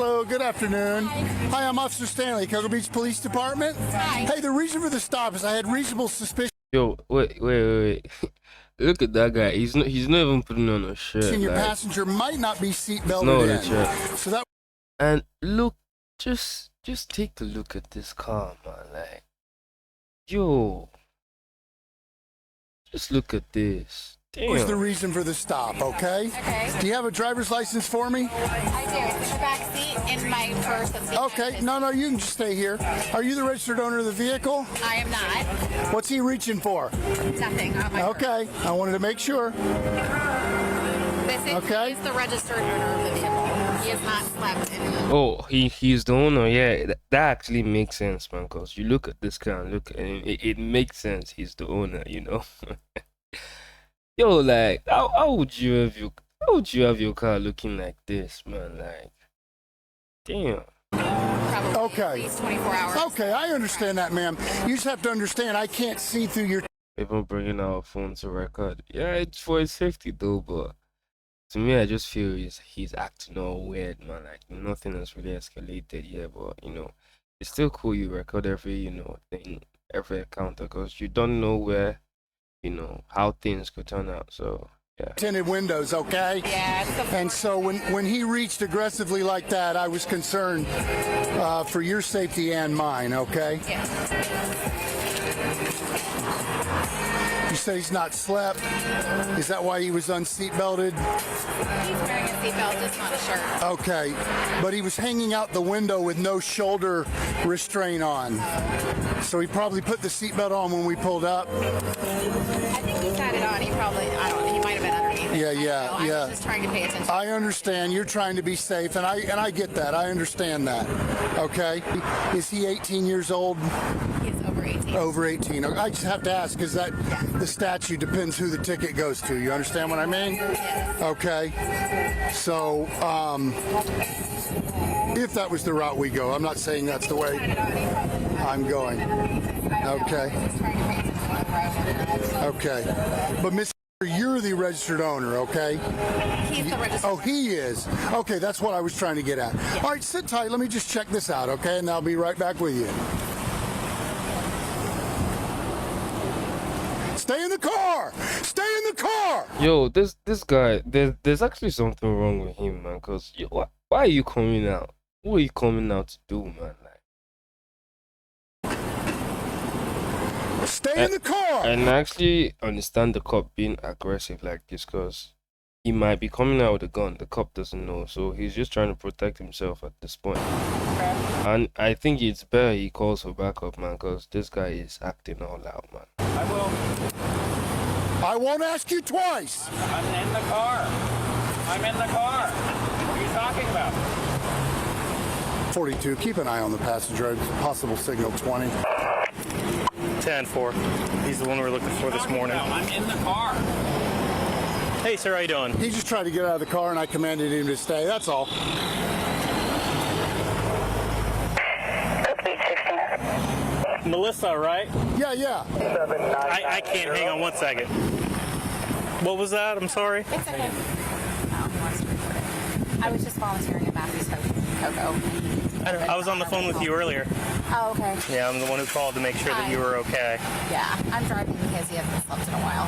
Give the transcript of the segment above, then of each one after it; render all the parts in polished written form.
Hello, good afternoon. Hi, I'm Officer Stanley, Cocoa Beach Police Department. Hi. Hey, the reason for the stop is I had reasonable suspicion Yo, wait. Look at that guy. He's not even putting on a shirt. your Like, passenger might not be seat belted no, in. the shirt. So that And look, just take a look at this car, man. Like, yo, just look at this. was the Damn. reason for the stop, okay? Okay. Do you have a driver's license for me? I do. It's in the back seat in my purse. Okay, no, you can just stay here. Are you the registered owner of the vehicle? I am not. What's he reaching for? Nothing on my purse. Okay, I wanted to make sure. This is, Okay. he is the registered owner of the vehicle. He has not slept in the... Oh, he's the owner. Yeah, that actually makes sense, man. Cause you look at this car and it makes sense. He's the owner, you know. Yo, like, how would you have your car looking like this, man? Like, damn. Probably Okay. at least 24 hours. Okay, I understand that, ma'am. You just have to understand I can't see through your People bringing our phone to record. Yeah, it's for his safety though, but to me, I just feel he's acting all weird, man. Like nothing has really escalated yet, but it's still cool. You record every thing, every encounter, because you don't know where how things could turn out. So yeah. tinted windows, okay? Yeah, it's the And so when he reached aggressively like that, I was concerned for your safety and mine, okay? You say he's not slept. Is that why he was unseat belted? He's wearing a seatbelt, just not a shirt. Okay. But he was hanging out the window with no shoulder restraint on. So he probably put the seatbelt on when we pulled up. I think he's had it on. He probably, I don't know, he might have been underneath it. Yeah, I don't know. I yeah. was just trying to pay attention. I understand you're trying to be safe, and I get that. I understand that. Okay. Is he 18 years old? He's over 18. Over 18. I just have to ask because the statute depends who the ticket goes to. You understand what I mean? Yes. Okay. So, if that was the route we go, I'm not saying that's the way I'm going. Okay. Okay. But Miss, you're the registered owner, okay? He's the registered Oh, he is. Okay, that's what I was trying to get at. All right, sit tight. Let me just check this out, okay? And I'll be right back with you. Stay in the car! Stay in the car! Yo, this guy, there's actually something wrong with him, man. Cause why are you coming out? What are you coming out to do, man? Like, Stay in the car! and I actually understand the cop being aggressive like this, cause he might be coming out with a gun. The cop doesn't know, so he's just trying to protect himself at this point. And I think it's better he calls for backup, man, cause this guy is acting all out, man. I will. I won't ask you twice! I'm in the car. I'm in the car. What are you talking about? 42, keep an eye on the passenger. Possible signal 20. 10-4. He's the one we're looking for this morning. I'm in the car. Hey, sir, how you doing? He just tried to get out of the car and I commanded him to stay, that's all. Melissa, right? Yeah. I can't. Hang on one second. What was that? I'm sorry. It's okay. Oh, he wants to record it. I was just volunteering at Matthew's Cocoa. I was on the phone with you earlier. Oh, okay. Yeah, I'm the one who called to make sure that you were okay. Yeah, I'm driving because he hasn't slept in a while.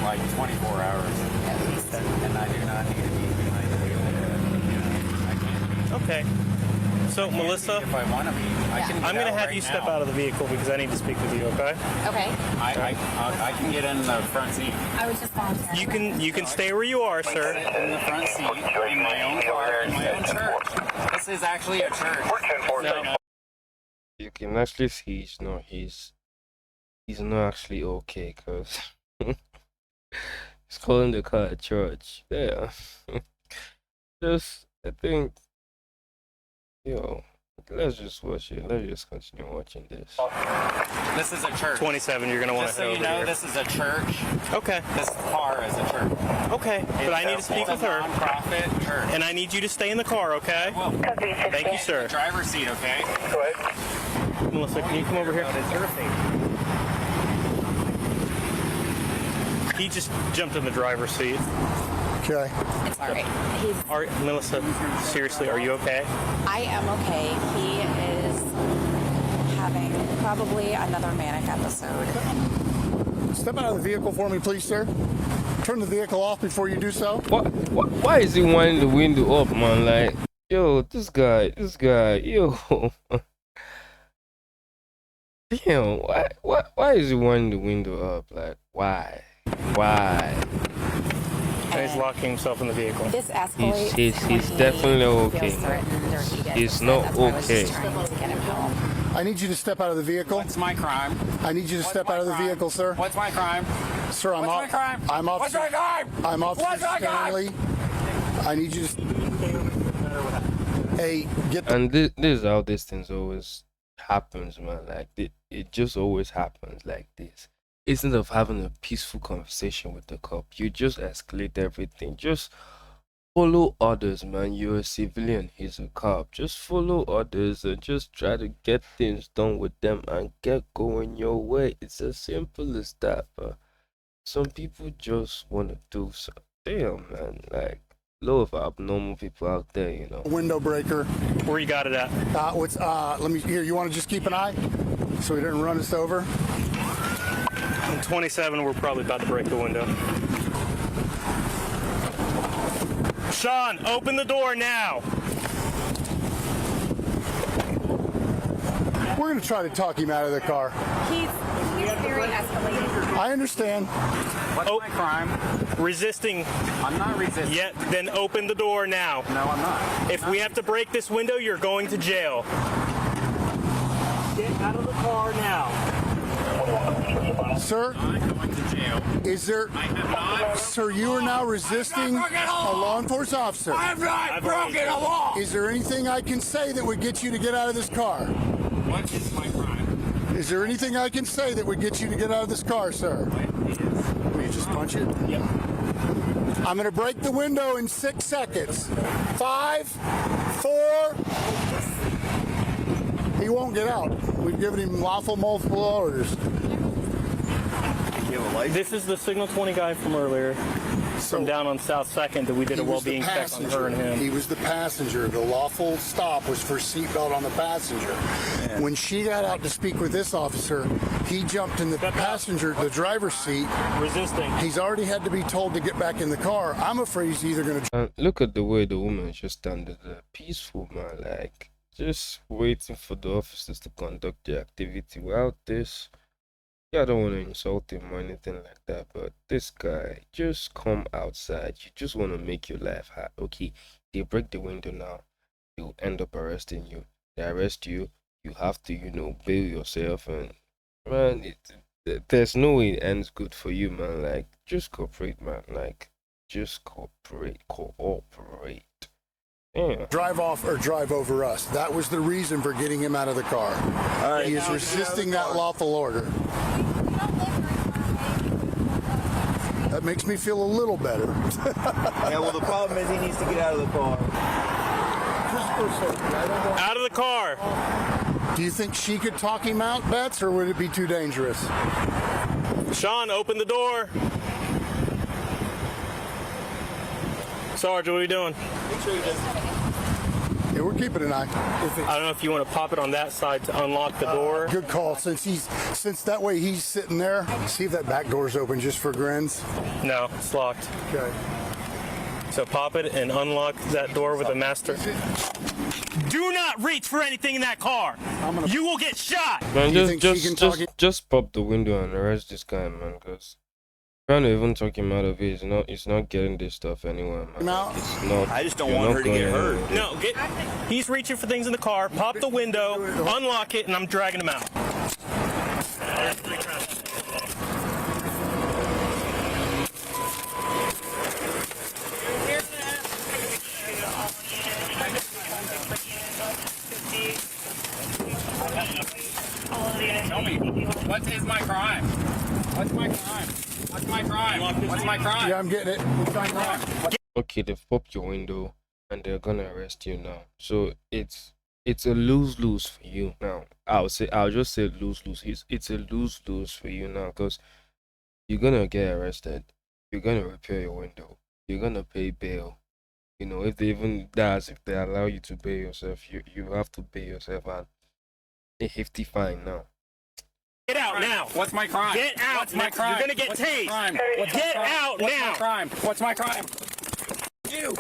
Like 24 hours. At least. And I do not need to be behind the wheel. I can't be. Okay. So, Melissa, If I want to be, I can. I'm going to have you step out of the vehicle because I need to speak with you, okay? Okay. I can get in the front seat. I was just volunteering. You can stay where you are, sir. In the front seat, in my own car, in my own church. This is actually a church. No. You can actually see he's not actually okay, cause he's calling the car a church. Yeah. I think, let's just watch it. Let's just continue watching this. This is a church. 27, you're going to want Just to so head you over know, here. this is a church. Okay. This car is a church. Okay. But I need to speak with her. Nonprofit church. And I need you to stay in the car, okay? Well, Thank you, sir. driver's seat, okay? Melissa, can you come over here? It's your seat. He just jumped in the driver's seat. Okay. It's all right. He's. Melissa, seriously, are you okay? I am okay. He is having probably another manic episode. Step out of the vehicle for me, please, sir. Turn the vehicle off before you do so. Why is he winding the window up, man? Like, yo, this guy, yo. Damn, why is he winding the window up? Like, why? He's locking himself in the vehicle. This escalates. He's definitely okay. He's not okay. I need you to step out of the vehicle. What's my crime? I need you to step out of the vehicle, sir. What's my crime? Sir, What's my crime? I'm What's my crime? I'm Officer What's my crime? Stanley. I need you to. Hey, get the. And this is how these things always happens, man. Like it just always happens like this. Instead of having a peaceful conversation with the cop, you just escalate everything. Just follow orders, man. You're a civilian, he's a cop. Just follow orders and just try to get things done with them and get going your way. It's as simple as that, but some people just want to do so. Damn, man. Like, lot of abnormal people out there, you know. Window breaker. Where you got it at? Let me here. You want to just keep an eye so he doesn't run us over? In 27, we're probably about to break the window. Sean, open the door now. We're going to try to talk him out of the car. He's very escalated. I understand. What's my crime? Resisting. I'm not resisting. Yet, then open the door now. No, I'm not. If we have to break this window, you're going to jail. Get out of the car now. Sir, I'm going to jail. is there... I have not. Sir, you are now resisting a law enforcement officer. I have not broken a law. Is there anything I can say that would get you to get out of this car? What is my crime? Is there anything I can say that would get you to get out of this car, sir? Will you just punch it? Yep. I'm going to break the window in 6 seconds. 5, 4... He won't get out. We've given him lawful multiple orders. This is the Signal 20 guy from earlier, from down on South 2nd, that we did a He was the well-being check on her and He him. was the passenger. The lawful stop was for seatbelt on the passenger. When she got out to speak with this officer, he jumped in the passenger, the driver's seat. Resisting. He's already had to be told to get back in the car. I'm afraid he's either going to... And look at the way the woman just standing there, peaceful, man. Like, just waiting for the officers to conduct the activity. Without this, yeah, I don't want to insult him or anything like that, but this guy, just come outside. You just want to make your life hard. Okay, they break the window now, they'll end up arresting you. They arrest you, you have to, bail yourself, and man, there's no way it ends good for you, man. Like, just cooperate, man. Like, just cooperate. Yeah. drive off or drive over us. That was the reason for getting him out of the car. All right, He is now resisting that lawful order. That makes me feel a little better. Yeah, well, the problem is he needs to get out of the car. Out of the car. Do you think she could talk him out, Bets, or would it be too dangerous? Sean, open the door. Sarge, what are you doing? Make sure he doesn't. Yeah, we're keeping an eye. I don't know if you want to pop it on that side to unlock the door. Good call. Since that way he's sitting there. See if that back door's open just for grins. No, it's locked. Okay. So pop it and unlock that door with a master. Do not reach for anything in that car. You will get shot. Man, Do you think she can talk it? just pop the window and arrest this guy, man, because trying to even talk him out of it, it's not getting this stuff anywhere, man. No. Like, it's not. I just don't you're want not her to get going hurt. anywhere. No, he's reaching for things in the car. Pop the window, unlock it, and I'm dragging him out. Tell me, what is my crime? What's my crime? What's my crime? What's my crime? Yeah, I'm getting it. What's my crime? Okay, they've popped your window and they're gonna arrest you now. So it's a lose-lose for you now. I'll just say lose-lose. It's a lose-lose for you now because you're gonna get arrested. You're gonna repair your window. you're gonna pay bail. You know, if they even does, if they allow you to pay yourself, you have to pay yourself a hefty fine now. Get out now. What's my crime? Get out. What's my crime? You're gonna get What's my tased. crime? What's Get my crime? out What's now. my crime? What's my crime? You.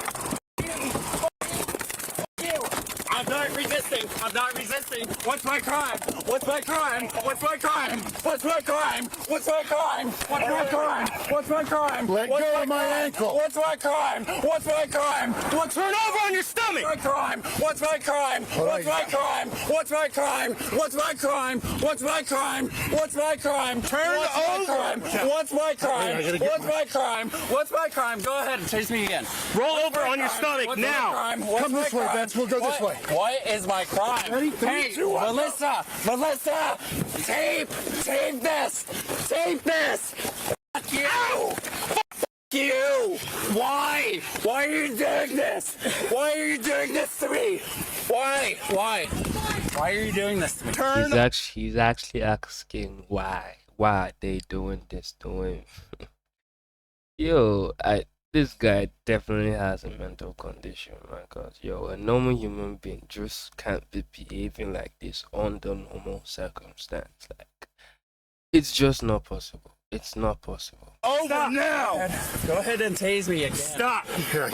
I'm not resisting. I'm not resisting. What's my crime? What's my crime? What's my crime? What's my crime? What's my crime? What's my crime? What's my crime? Let What's go of my crime? ankle. What's my crime? What's my crime? What's Turn over on your stomach. my crime? What's my crime? What's my crime? What's my crime? What's my crime? What's my crime? What's my crime? Turn What's my over. crime? What's my crime? What's my crime? What's my crime? Go ahead and chase me again. Roll over on your stomach What's my now. crime? What's Come my this way, crime? Vince. We'll go this What- way. What is my crime? Ready? Hey, 3, 2, 1, Melissa, tape this. Fuck you. Fuck you. Why? Why are you doing this? Why are you doing this to me? Why? Why are you doing this to me? He's actually asking why are they doing this to him? Yo, this guy definitely has a mental condition, man. Cause yo, a normal human being just can't be behaving like this under normal circumstance. Like, it's just not possible. It's not possible. Over now. Go ahead and tase me again. Stop.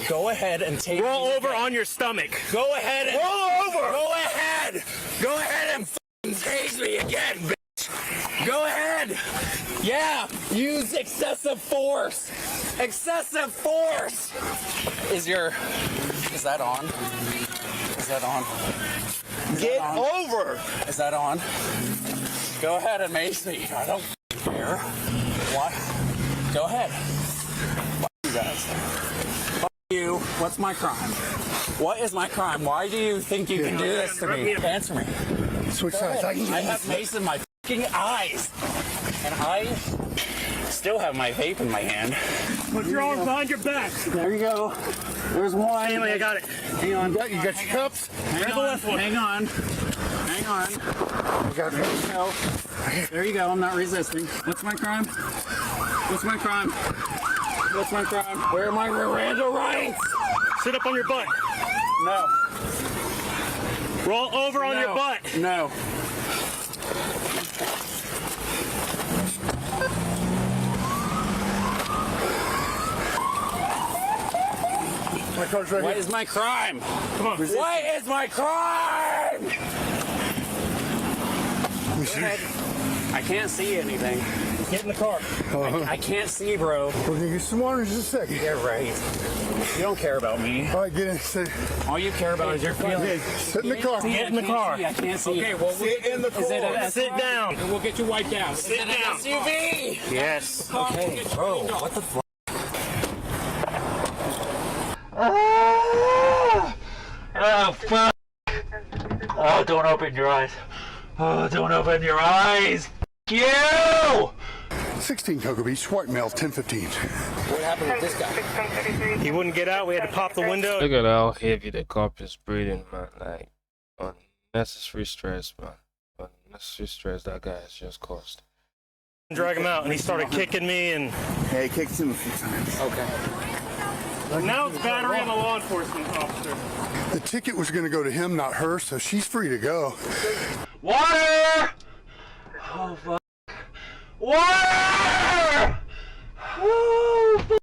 Go ahead and tase Roll me over again. on your stomach. Go ahead and Roll over. Go ahead. Go ahead and f***ing tase me again, bitch. Go ahead. Yeah. Use excessive force. Excessive force. Is that on? Is that on? Get over. Is that on? Go ahead and mace me. I don't care. What? Go ahead. Fuck you guys. Fuck you. What's my crime? What is my crime? Why do you think you can do this to me? Answer me. Switch sides. I can I get have mace in my fucking eyes. And I still have my vape in my hand. Put your arms behind your back. There you go. There's one. Stanley, I got it. Hang on. You got your cups? Hang Grab the on. left one. Hang on. Hang on. You got There you go. There you go. I'm not resisting. What's my crime? What's my crime? What's my crime? Where are my Miranda rights? Sit up on your butt. No. Roll over on No. your butt. No. my car's right What here. is my crime? Come on. What is my crime? Let me see. I can't see anything. Get in the car. I can't see, bro. We're gonna get some water in just a second. Yeah, right. You don't care about me. All right, get in. Sit, All you care about is your feelings. sit in the car. Get in the car. I can't see. Okay, well, Sit in the Is it car. an Sit down. we'll get you wiped out. Sit down. SUV? Yes. Okay, bro. What the fuck? Oh, fuck. Oh, don't open your eyes. Oh, don't open your eyes. You! 16 Cocoa Beach, white male, 1015. What happened with this guy? He wouldn't get out. We had to pop the window. Look at how heavy the cop is breathing, man. Like, unnecessary stress, man. Unnecessary stress that guy has just caused. Drag him out, and he started kicking me, and Yeah, he kicked him a few times. Okay. now it's battery on the law enforcement officer. The ticket was gonna go to him, not her, so she's free to go. Water! Oh, fuck. Water! Oh, fuck.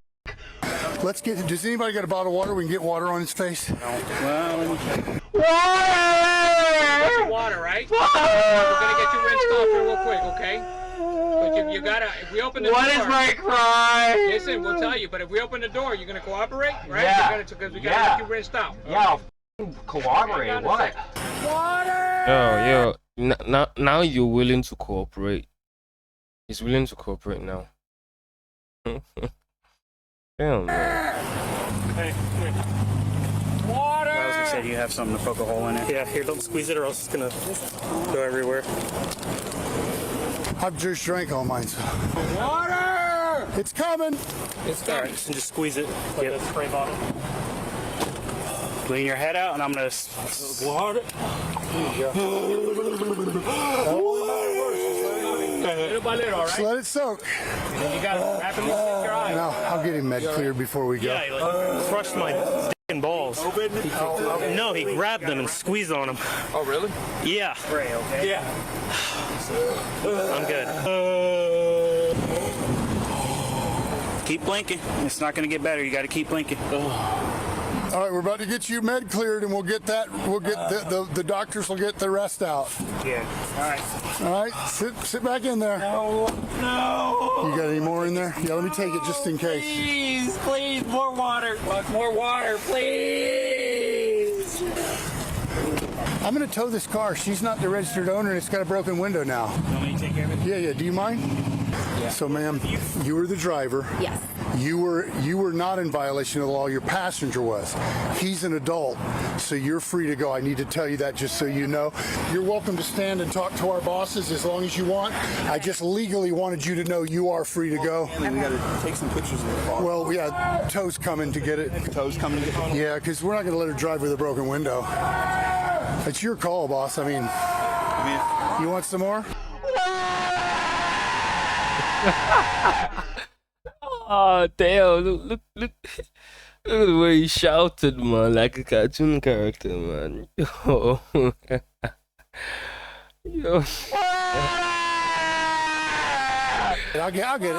Let's get. Does anybody got a bottle of water? We can get water on his face. Water! Water, right? Water! We're gonna get you rinsed off here real quick, okay? But you gotta, if we open the door. What is my crime? Listen, we'll tell you, but if we open the door, you're gonna cooperate, right? Yeah. Because we Yeah. gotta get you rinsed out. Yeah, I'll f***ing cooperate. What? Now you're willing to cooperate. He's willing to cooperate now. Damn, man. Hey, come here. I was gonna say, do you have something to poke a hole in it? Yeah, here, don't squeeze it, or else it's gonna go everywhere. I've just drank all mine, so. Water! It's coming. It's All right, and just squeeze it like a spray bottle. Lean your head out, and I'm gonna. Water. Little by little, all Just right? let it soak. And then you gotta wrap him in your eyes. No, I'll get him med cleared before we go. Yeah, he like crushed my dick and balls. No, he grabbed them and squeezed on them. Oh, really? Yeah, Pray, okay? Yeah. I'm good. Keep blinking. It's not going to get better. You got to keep blinking. All right, we're about to get you med cleared, and we'll get that. We'll get the doctors will get the rest out. Yeah. All right. All right, sit back in there. No. You got any more in there? Yeah, let me take it just in case. Please, more water. More water, please. I'm gonna tow this car. She's not the registered owner, and it's got a broken window now. You want me to take care of it? Yeah. Do you mind? Yeah. So, ma'am, you were the driver. Yes. You were not in violation of the law. Your passenger was. He's an adult, so you're free to go. I need to tell you that just so you know. You're welcome to stand and talk to our bosses as long as you want. I just legally wanted you to know you are free to go. We got to take some pictures of the car. Well, yeah, Tow's coming to get it. Toes coming to get it. Yeah, because we're not going to let her drive with a broken window. It's your call, boss. I mean, you want some more? Oh damn! Look at the way he shouted, man, like a cartoon character, man. Yo, yo. I'll get it.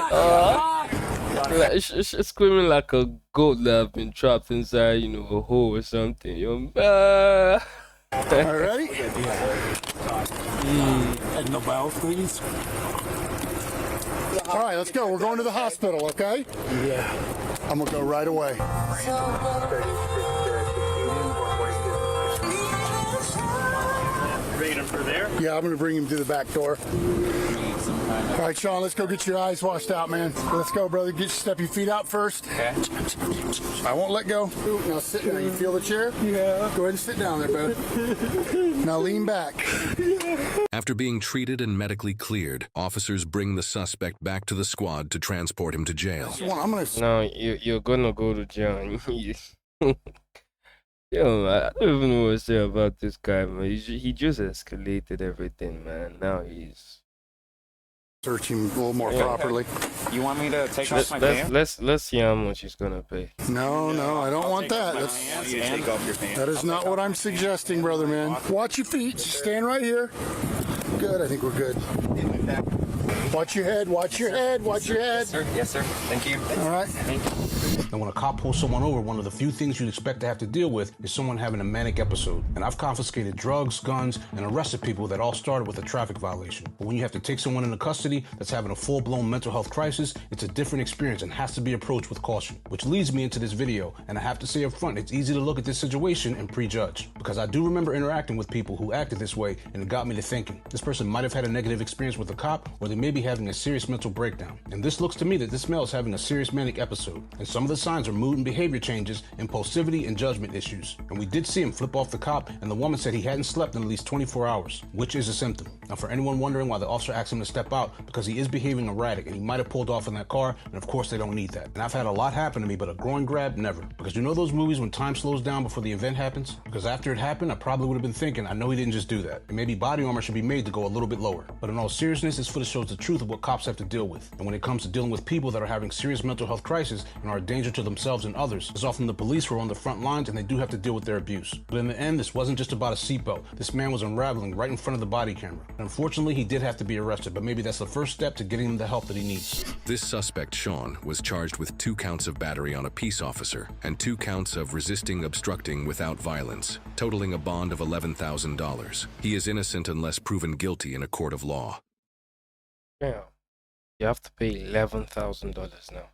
Like, she's screaming like a goat that have been trapped inside, a hole or something. Yo, All right, ready? And no bowels, please. All right, let's go. We're going to the hospital, okay? Yeah. I'm going to go right away. Bringing him through there. Yeah, I'm going to bring him to the back door. All right, Sean, let's go get your eyes washed out, man. Let's go, brother. Step your feet out first. Okay. I won't let go. Now sit down. You feel the chair? Yeah. Go ahead and sit down there, brother. Now lean back. After being treated and medically cleared, officers bring the suspect back to the squad to transport him to jail. I'm going to... no, you're gonna go to jail. Yo, man, I don't even know what to say about this guy, man. He just escalated everything, man. Now he's... search him a little more properly. You want me to take off my pants? Let's see how much he's gonna pay. No, I don't want that. You take off your pants. That is not what I'm suggesting, brother, man. Watch your feet. Stand right here. Good. I think we're good. Watch your head. Watch your head. Watch your head. Yes, sir. Thank you. All right. And when a cop pulls someone over, one of the few things you'd expect to have to deal with is someone having a manic episode. And I've confiscated drugs, guns, and arrested people that all started with a traffic violation. But when you have to take someone into custody that's having a full-blown mental health crisis, it's a different experience and has to be approached with caution. Which leads me into this video, and I have to say up front, it's easy to look at this situation and prejudge. Because I do remember interacting with people who acted this way, and it got me to thinking. This person might have had a negative experience with a cop, or they may be having a serious mental breakdown. And this looks to me that this male is having a serious manic episode. And some of the signs are mood and behavior changes, impulsivity, and judgment issues. And we did see him flip off the cop, and the woman said he hadn't slept in at least 24 hours, which is a symptom. Now, for anyone wondering why the officer asked him to step out, because he is behaving erratic, and he might have pulled off in that car, and of course they don't need that. And I've had a lot happen to me, but a groin grab, never. Because you know those movies when time slows down before the event happens? Because after it happened, I probably would have been thinking, I know he didn't just do that. And maybe body armor should be made to go a little bit lower. But in all seriousness, this footage shows the truth of what cops have to deal with. And when it comes to dealing with people that are having serious mental health crises and are a danger to themselves and others, it's often the police who are on the front lines and they do have to deal with their abuse. But in the end, this wasn't just about a seatbelt. This man was unraveling right in front of the body camera. And unfortunately, he did have to be arrested, but maybe that's the first step to getting him the help that he needs. This suspect, Sean, was charged with 2 counts of battery on a peace officer and 2 counts of resisting obstructing without violence, totaling a bond of $11,000. He is innocent unless proven guilty in a court of law. Damn. You have to pay $11,000 now.